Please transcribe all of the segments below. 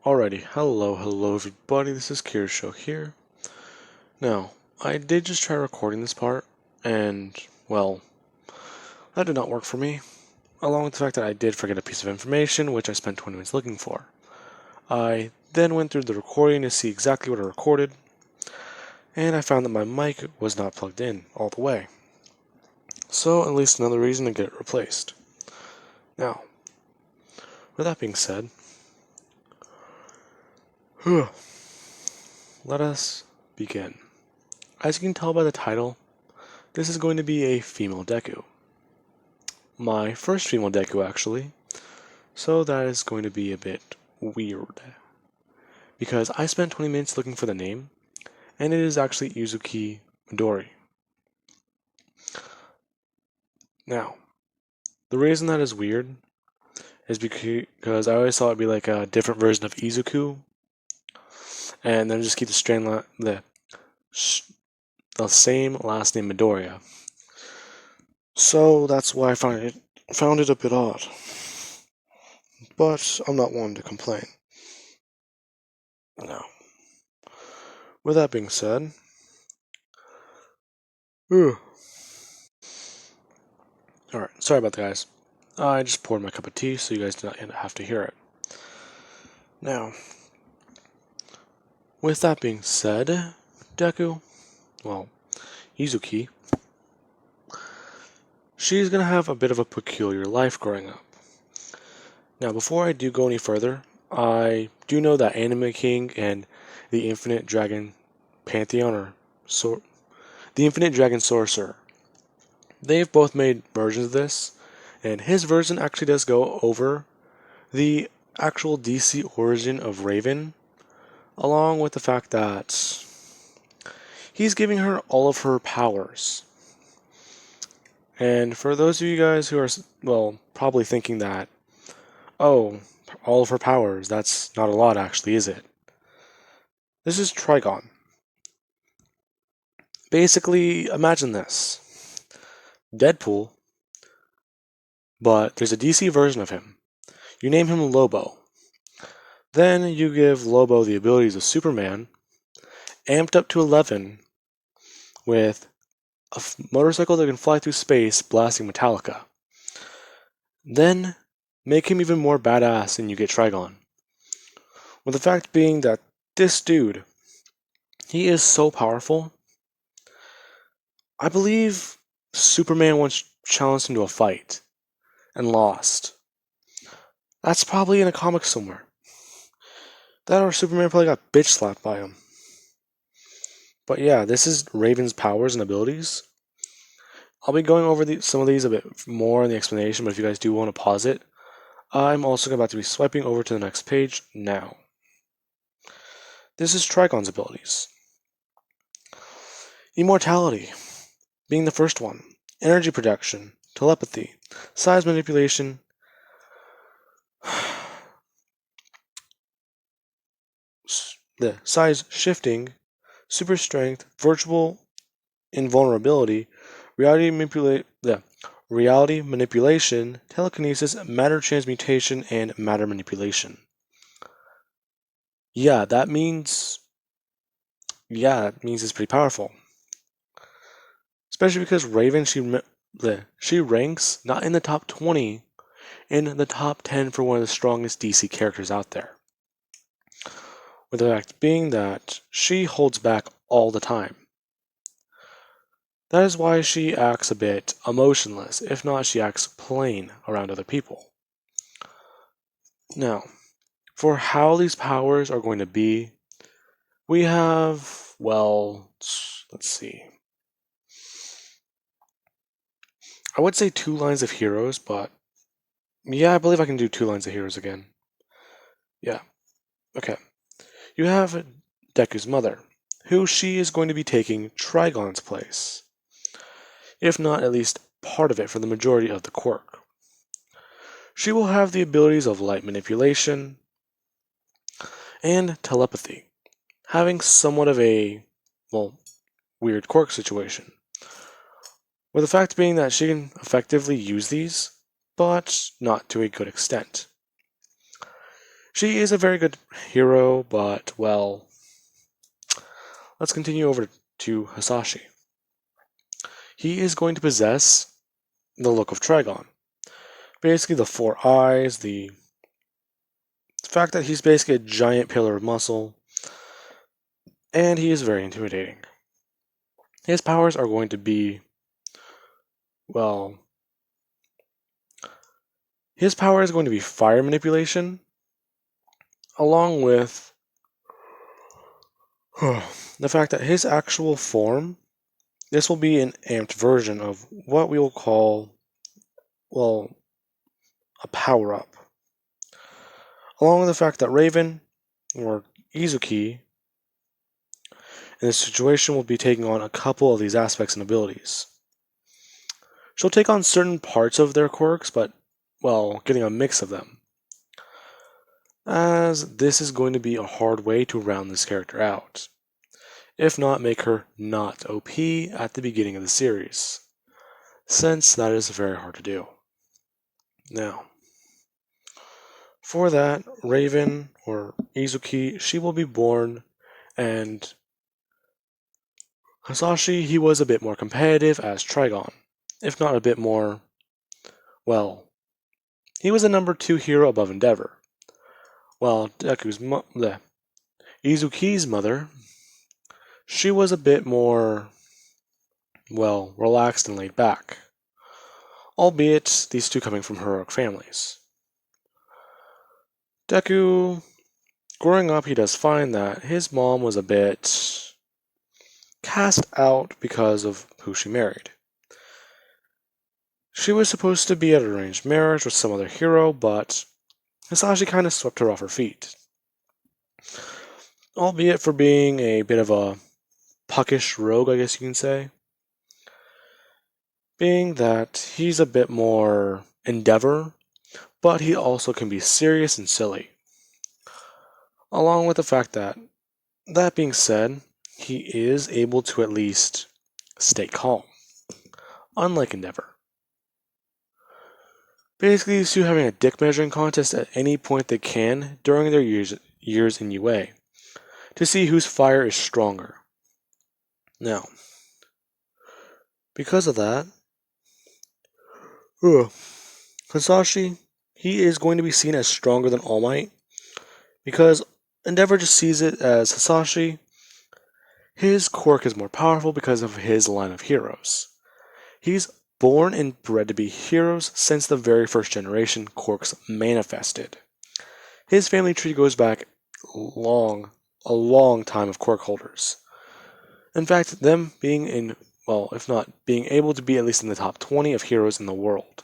Alrighty, hello everybody, this is Kirsho here. Now, I did just try recording this part, and, well, that did not work for me, along with the fact that I did forget a piece of information, which I spent 20 minutes looking for. I then went through the recording to see exactly what I recorded, and I found that my mic was not plugged in all the way. So, at least another reason to get it replaced. Now, with that being said, let us begin. As you can tell by the title, this is going to be a female Deku. My first female Deku, actually, so that is going to be a bit weird. Because I spent 20 minutes looking for the name, and it is actually Uzuki Midori. Now, the reason that is weird is because I always thought it'd be like a different version of Izuku, and then just keep the same last name Midoriya. So that's why I found it a bit odd. But I'm not one to complain. Now, with that being said, alright, sorry about that, guys. I just poured my cup of tea so you guys do not have to hear it. Now, with that being said, Deku, well, Izuki, she's gonna have a bit of a peculiar life growing up. Now, before I do go any further, I do know that Anime King and the Infinite Dragon Pantheon, the Infinite Dragon Sorcerer, they've both made versions of this, and his version actually does go over the actual DC origin of Raven, along with the fact that he's giving her all of her powers. And for those of you guys who are, well, probably thinking that, oh, all of her powers, that's not a lot actually, is it? This is Trigon. Basically, imagine this. Deadpool, but there's a DC version of him. You name him Lobo. Then you give Lobo the abilities of Superman, amped up to 11, with a motorcycle that can fly through space blasting Metallica. Then make him even more badass and you get Trigon. With the fact being that this dude, he is so powerful. I believe Superman once challenged him to a fight and lost. That's probably in a comic somewhere. That or Superman probably got bitch slapped by him. But yeah, this is Raven's powers and abilities. I'll be going over some of these a bit more in the explanation, but if you guys do want to pause it, I'm also about to be swiping over to the next page now. This is Trigon's abilities. Immortality, being the first one. Energy production, telepathy, size manipulation, the size shifting, super strength, virtual invulnerability, reality manipulation, telekinesis, matter transmutation, and matter manipulation. Yeah, that means it's pretty powerful. Especially because Raven, she ranks not in the top 20, in the top 10 for one of the strongest DC characters out there. With the fact being that she holds back all the time. That is why she acts a bit emotionless, if not she acts plain around other people. Now, for how these powers are going to be, we have, well, let's see. I would say 2 lines of heroes, but yeah, I believe I can do 2 lines of heroes again. Yeah, okay. You have Deku's mother, who she is going to be taking Trigon's place. If not at least part of it for the majority of the Quirk. She will have the abilities of light manipulation and telepathy, having somewhat of a, well, weird Quirk situation. With the fact being that she can effectively use these, but not to a good extent. She is a very good hero, but, well, let's continue over to Hisashi. He is going to possess the look of Trigon. Basically, the 4 eyes, the fact that he's basically a giant pillar of muscle, and he is very intimidating. His powers are going to be, well, his power is going to be fire manipulation, along with the fact that his actual form, this will be an amped version of what we will call, well, a power-up. Along with the fact that Raven, or Uzuki, in this situation will be taking on a couple of these aspects and abilities. She'll take on certain parts of their quirks, but, well, getting a mix of them, as this is going to be a hard way to round this character out, if not make her not OP at the beginning of the series, since that is very hard to do. Now, for that, Raven, or Uzuki, she will be born, and Hisashi, he was a bit more competitive as Trigon, if not a bit more, well, he was a number 2 hero above Endeavor, while Izuki's mother, she was a bit more, well, relaxed and laid back, albeit these two coming from heroic families. Deku, growing up, he does find that his mom was a bit cast out because of who she married. She was supposed to be at an arranged marriage with some other hero, but Hisashi kind of swept her off her feet, albeit for being a bit of a puckish rogue, I guess you can say. Being that he's a bit more Endeavor, but he also can be serious and silly. Along with the fact that, that being said, he is able to at least stay calm, unlike Endeavor. Basically, these two having a dick measuring contest at any point they can during their years in UA, to see whose fire is stronger. Now, because of that, Hisashi, he is going to be seen as stronger than All Might, because Endeavor just sees it as Hisashi, his quirk is more powerful because of his line of heroes. He's born and bred to be heroes since the very first generation quirks manifested. His family tree goes back a long time of quirk holders. In fact, them being in, well, if not being able to be at least in the top 20 of heroes in the world,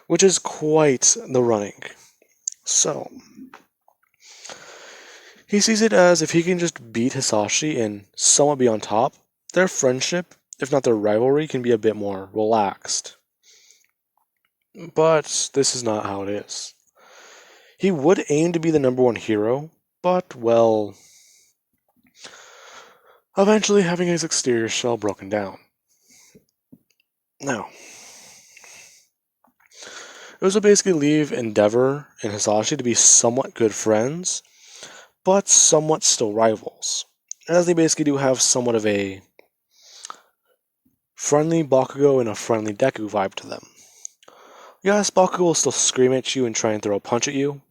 which is quite the running. So, he sees it as if he can just beat Hisashi and somewhat be on top, their friendship, if not their rivalry, can be a bit more relaxed. But this is not how it is. He would aim to be the number 1 hero, but, well, eventually having his exterior shell broken down. Now, it will basically leave Endeavor and Hisashi to be somewhat good friends, but somewhat still rivals, as they basically do have somewhat of a friendly Bakugo and a friendly Deku vibe to them. Yes, Bakugo will still scream at you and try and throw a punch at you,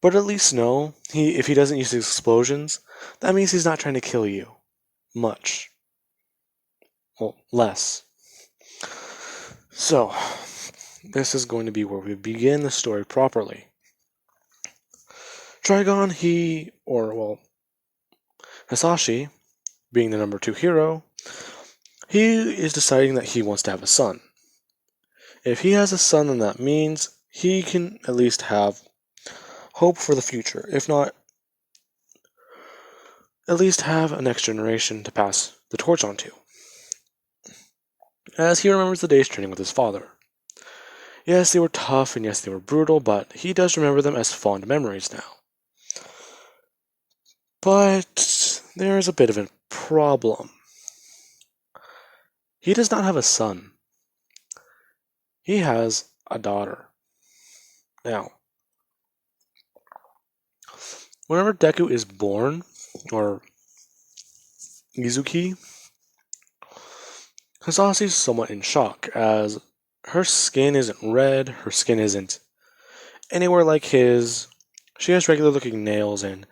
but at least know, if he doesn't use his explosions, that means he's not trying to kill you. Much. Well, less. So, this is going to be where we begin the story properly. Trigon, Hisashi, being the number 2 hero, he is deciding that he wants to have a son. If he has a son, then that means he can at least have hope for the future, if not at least have a next generation to pass the torch on to, as he remembers the days training with his father. Yes, they were tough, and yes, they were brutal, but he does remember them as fond memories now. But there is a bit of a problem. He does not have a son. He has a daughter. Now, Whenever Deku is born, or Uzuki, Hisashi's somewhat in shock, as her skin isn't red, her skin isn't anywhere like his, she has regular looking nails, and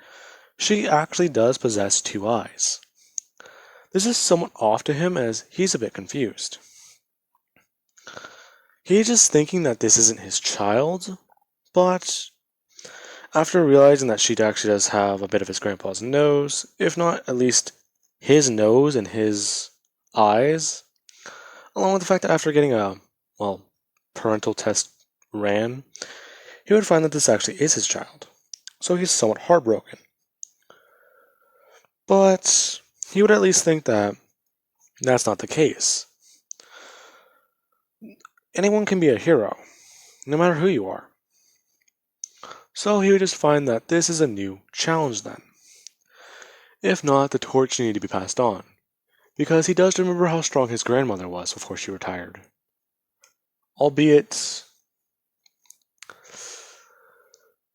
she actually does possess two eyes. This is somewhat off to him as he's a bit confused. He's just thinking that this isn't his child, but after realizing that she actually does have a bit of his grandpa's nose, if not at least his nose and his eyes, along with the fact that after getting a, well, parental test ran, he would find that this actually is his child. So he's somewhat heartbroken. But he would at least think that that's not the case. Anyone can be a hero, no matter who you are. So he would just find that this is a new challenge then. If not, the torch needed to be passed on, because he does remember how strong his grandmother was before she retired. Albeit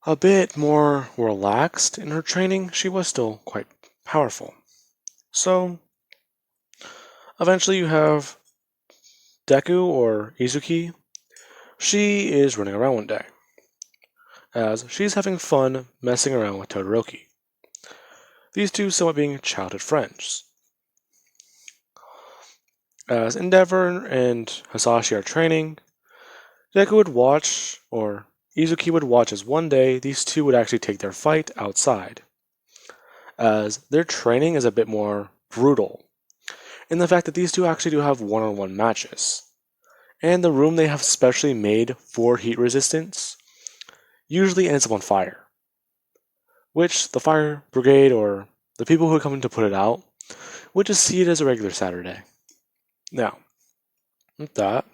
a bit more relaxed in her training, she was still quite powerful. So, eventually you have Deku, or Izuki. She is running around one day, as she's having fun messing around with Todoroki. These two somewhat being childhood friends. As Endeavor and Hisashi are training, Deku would watch, or Izuki would watch as one day these two would actually take their fight outside, as their training is a bit more brutal, in the fact that these two actually do have one-on-one matches. And the room they have specially made for heat resistance usually ends up on fire, which the fire brigade or the people who come in to put it out would just see it as a regular Saturday. Now, with that,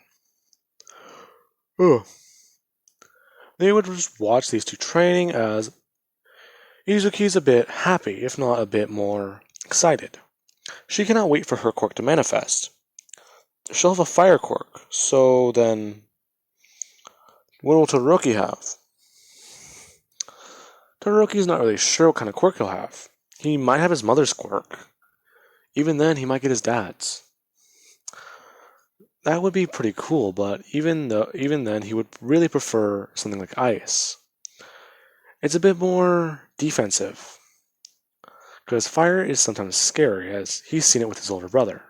they would just watch these two training as Izuki's a bit happy, if not a bit more excited. She cannot wait for her quirk to manifest. She'll have a fire quirk, so then what will Todoroki have? Todoroki's not really sure what kind of quirk he'll have. He might have his mother's quirk. Even then, he might get his dad's. That would be pretty cool, but even then, he would really prefer something like ice. It's a bit more defensive, because fire is sometimes scary, as he's seen it with his older brother.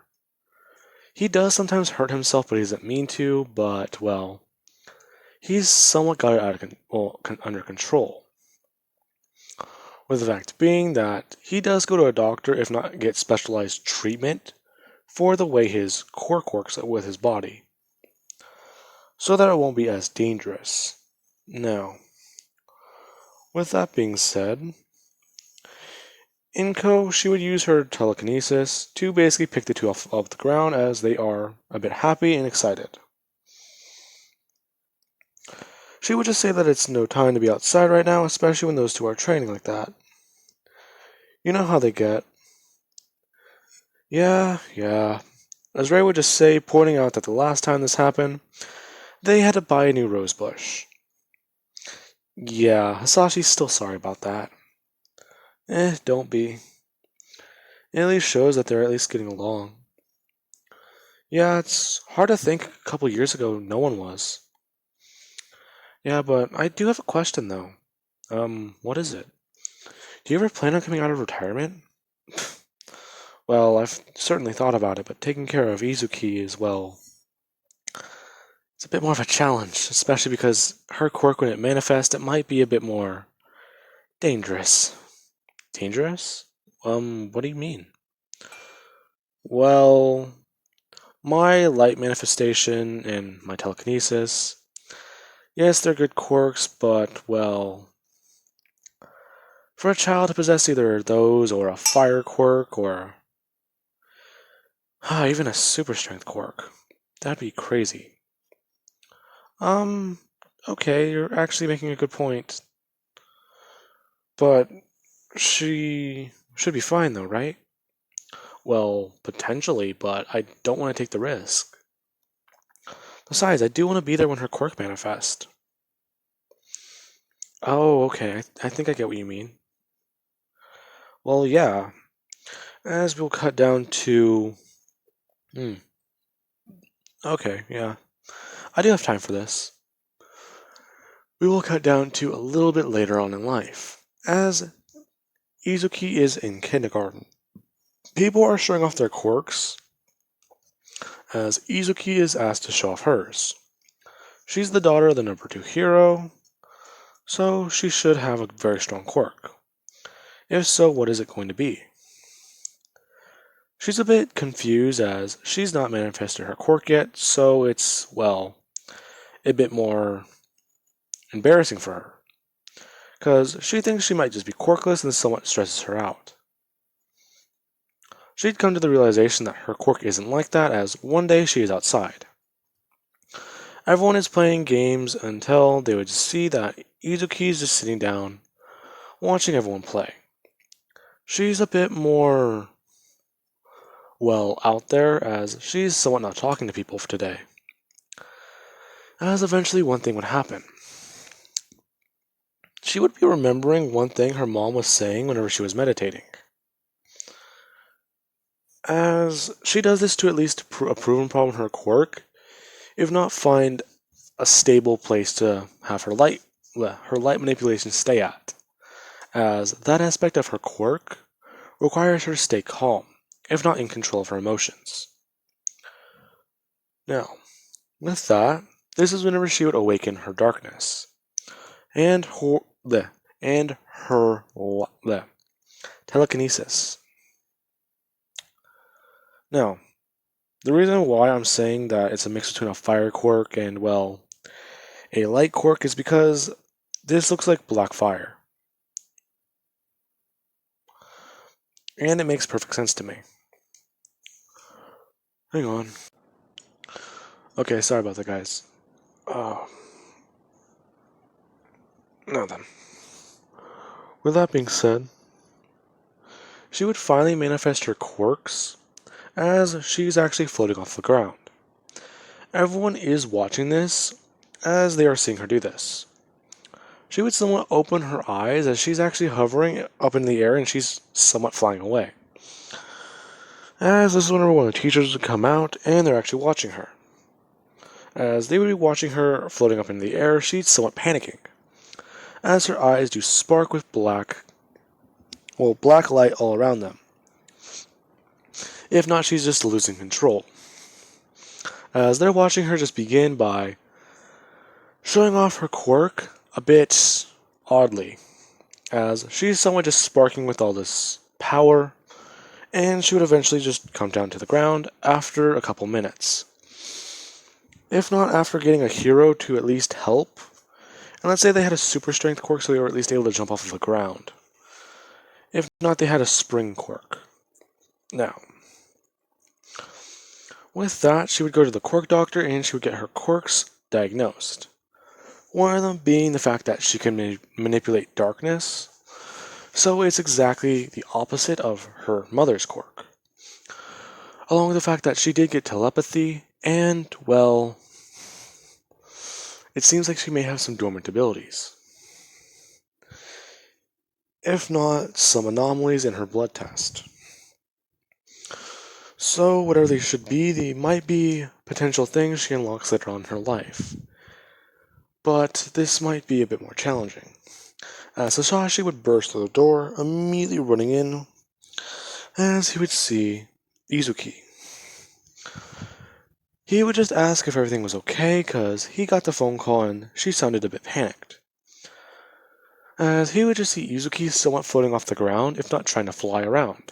He does sometimes hurt himself, but he doesn't mean to, but, well, he's somewhat got it under control. With the fact being that he does go to a doctor, if not get specialized treatment, for the way his quirk works with his body, so that it won't be as dangerous. Now, with that being said, Inko, she would use her telekinesis to basically pick the two off of the ground as they are a bit happy and excited. She would just say that it's no time to be outside right now, especially when those two are training like that. You know how they get. Yeah. As Ray would just say, pointing out that the last time this happened, they had to buy a new rose bush. Yeah, Hisashi's still sorry about that. Don't be. It at least shows that they're at least getting along. Yeah, it's hard to think a couple years ago no one was. Yeah, but I do have a question though. What is it? Do you ever plan on coming out of retirement? Well, I've certainly thought about it, but taking care of Izuki is, well, it's a bit more of a challenge, especially because her quirk, when it manifests, it might be a bit more dangerous. Dangerous? What do you mean? Well, my light manifestation and my telekinesis, yes, they're good quirks, but, well, for a child to possess either those or a fire quirk or even a super strength quirk, that'd be crazy. Okay, you're actually making a good point. But she should be fine though, right? Well, potentially, but I don't want to take the risk. Besides, I do want to be there when her quirk manifests. Oh, okay, I think I get what you mean. Well, yeah, as we'll cut down to. Hmm, okay, yeah, I do have time for this. We will cut down to a little bit later on in life, as Uzuki is in kindergarten. People are showing off their quirks, as Uzuki is asked to show off hers. She's the daughter of the number 2 hero, so she should have a very strong quirk. If so, what is it going to be? She's a bit confused as she's not manifested her quirk yet, so it's, well, a bit more embarrassing for her. Because she thinks she might just be quirkless and this somewhat stresses her out. She'd come to the realization that her quirk isn't like that as one day she is outside. Everyone is playing games until they would see that Izuki is just sitting down, watching everyone play. She's a bit more, well, out there as she's somewhat not talking to people for today. As eventually one thing would happen. She would be remembering one thing her mom was saying whenever she was meditating. As she does this to at least a proven problem in her quirk, if not find a stable place to have her light manipulation stay at, as that aspect of her quirk requires her to stay calm, if not in control of her emotions. Now, with that, this is whenever she would awaken her darkness, and her telekinesis. Now, the reason why I'm saying that it's a mix between a fire quirk and, well, a light quirk is because this looks like black fire. And it makes perfect sense to me. Hang on. Okay, sorry about that, guys. Now then. With that being said, she would finally manifest her quirks as she's actually floating off the ground. Everyone is watching this as they are seeing her do this. She would somewhat open her eyes as she's actually hovering up in the air and she's somewhat flying away. As this is whenever one of the teachers would come out and they're actually watching her. As they would be watching her floating up in the air, she's somewhat panicking, as her eyes do spark with black light all around them. If not, she's just losing control. As they're watching her just begin by showing off her quirk a bit oddly, as she's somewhat just sparking with all this power, and she would eventually just come down to the ground after a couple minutes. If not after getting a hero to at least help, and let's say they had a super strength quirk so they were at least able to jump off of the ground. If not, they had a spring quirk. Now, with that, she would go to the quirk doctor and she would get her quirks diagnosed. One of them being the fact that she can manipulate darkness, so it's exactly the opposite of her mother's quirk. Along with the fact that she did get telepathy, and, well, it seems like she may have some dormant abilities. If not, some anomalies in her blood test. So, whatever they should be, they might be potential things she unlocks later on in her life. But this might be a bit more challenging. Sashashi would burst through the door, immediately running in, as he would see Izuki. He would just ask if everything was okay, because he got the phone call and she sounded a bit panicked. As he would just see Izuki somewhat floating off the ground, if not trying to fly around.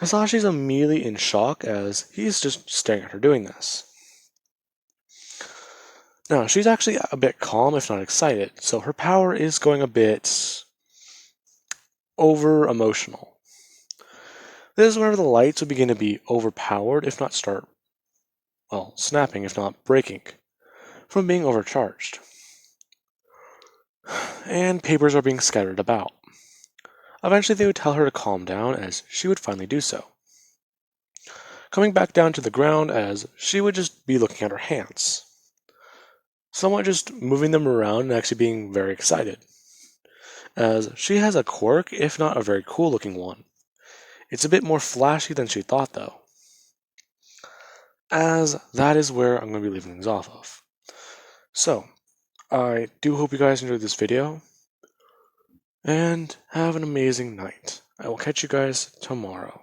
Hasashi's immediately in shock as he's just staring at her doing this. Now, she's actually a bit calm, if not excited, so her power is going a bit over-emotional. This is whenever the lights would begin to be overpowered, if not start, well, snapping, if not breaking, from being overcharged. And papers are being scattered about. Eventually they would tell her to calm down as she would finally do so. Coming back down to the ground as she would just be looking at her hands. Somewhat just moving them around and actually being very excited. as she has a quirk, if not a very cool looking one. It's a bit more flashy than she thought though, as that is where I'm going to be leaving things off of. So, I do hope you guys enjoyed this video, and have an amazing night. I will catch you guys tomorrow.